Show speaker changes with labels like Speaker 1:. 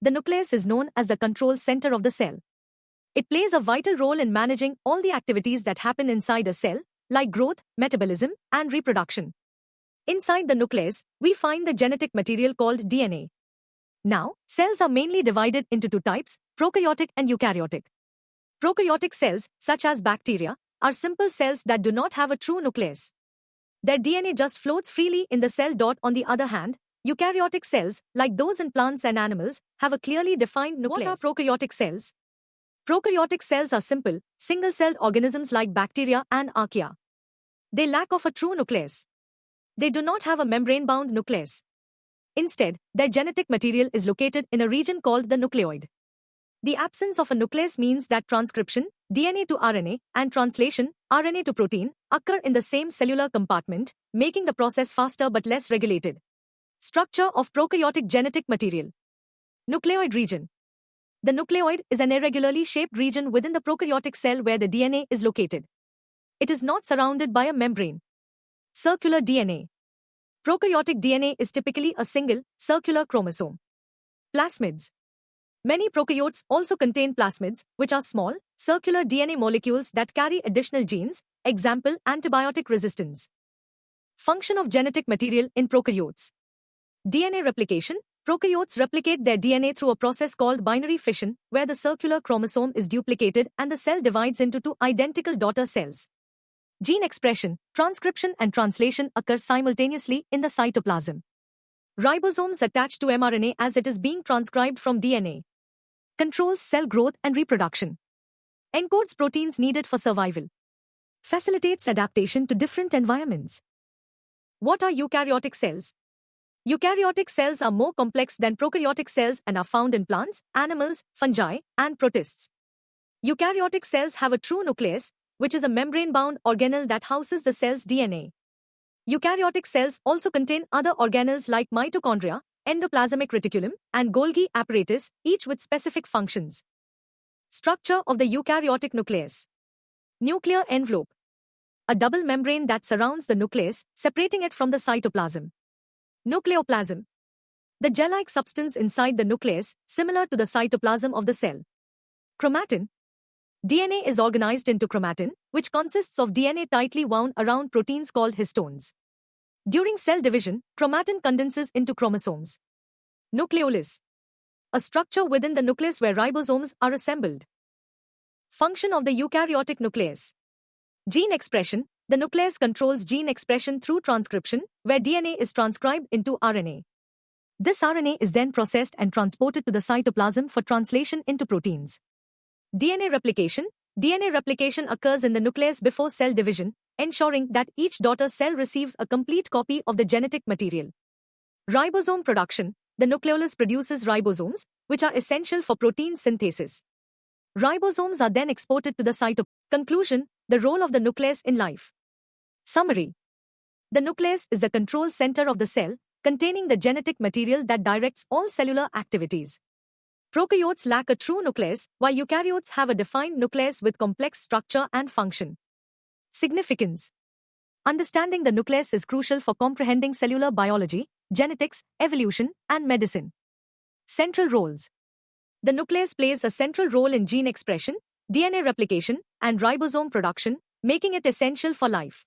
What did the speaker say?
Speaker 1: the nucleus is known as the control center of the cell. It plays a vital role in managing all the activities that happen inside a cell, like growth, metabolism, and reproduction. Inside the nucleus, we find the genetic material called DNA. Now, cells are mainly divided into two types, prokaryotic and eukaryotic. Prokaryotic cells, such as bacteria, are simple cells that do not have a true nucleus. Their DNA just floats freely in the cell. On the other hand, eukaryotic cells, like those in plants and animals, have a clearly defined nucleus. What are prokaryotic cells? Prokaryotic cells are simple, single-celled organisms like bacteria and archaea. They lack of a true nucleus. They do not have a membrane-bound nucleus. Instead, their genetic material is located in a region called the nucleoid. The absence of a nucleus means that transcription, DNA to RNA, and translation, RNA to protein, occur in the same cellular compartment, making the process faster but less regulated. Structure of prokaryotic genetic material. Nucleoid region. The nucleoid is an irregularly shaped region within the prokaryotic cell where the DNA is located. It is not surrounded by a membrane. Circular DNA. Prokaryotic DNA is typically a single, circular chromosome. Plasmids. Many prokaryotes also contain plasmids, which are small, circular DNA molecules that carry additional genes, example antibiotic resistance. Function of genetic material in prokaryotes. DNA replication. Prokaryotes replicate their DNA through a process called binary fission, where the circular chromosome is duplicated and the cell divides into two identical daughter cells. Gene expression, transcription and translation occur simultaneously in the cytoplasm. Ribosomes attach to mRNA as it is being transcribed from DNA. Controls cell growth and reproduction. Encodes proteins needed for survival. Facilitates adaptation to different environments. What are eukaryotic cells? Eukaryotic cells are more complex than prokaryotic cells and are found in plants, animals, fungi, and protists. Eukaryotic cells have a true nucleus, which is a membrane-bound organelle that houses the cell's DNA. Eukaryotic cells also contain other organelles like mitochondria, endoplasmic reticulum, and Golgi apparatus, each with specific functions. Structure of the eukaryotic nucleus. Nuclear envelope. A double membrane that surrounds the nucleus, separating it from the cytoplasm. Nucleoplasm. The gel-like substance inside the nucleus, similar to the cytoplasm of the cell. Chromatin. DNA is organized into chromatin, which consists of DNA tightly wound around proteins called histones. During cell division, chromatin condenses into chromosomes. Nucleolus. A structure within the nucleus where ribosomes are assembled. Function of the eukaryotic nucleus. Gene expression. The nucleus controls gene expression through transcription, where DNA is transcribed into RNA. This RNA is then processed and transported to the cytoplasm for translation into proteins. DNA replication. DNA replication occurs in the nucleus before cell division, ensuring that each daughter cell receives a complete copy of the genetic material. Ribosome production. The nucleolus produces ribosomes, which are essential for protein synthesis. Ribosomes are then exported to the cytoplasm. Conclusion. The role of the nucleus in life. Summary. The nucleus is the control center of the cell, containing the genetic material that directs all cellular activities. Prokaryotes lack a true nucleus, while eukaryotes have a defined nucleus with complex structure and function. Significance. Understanding the nucleus is crucial for comprehending cellular biology, genetics, evolution, and medicine. Central roles. The nucleus plays a central role in gene expression, DNA replication, and ribosome production, making it essential for life.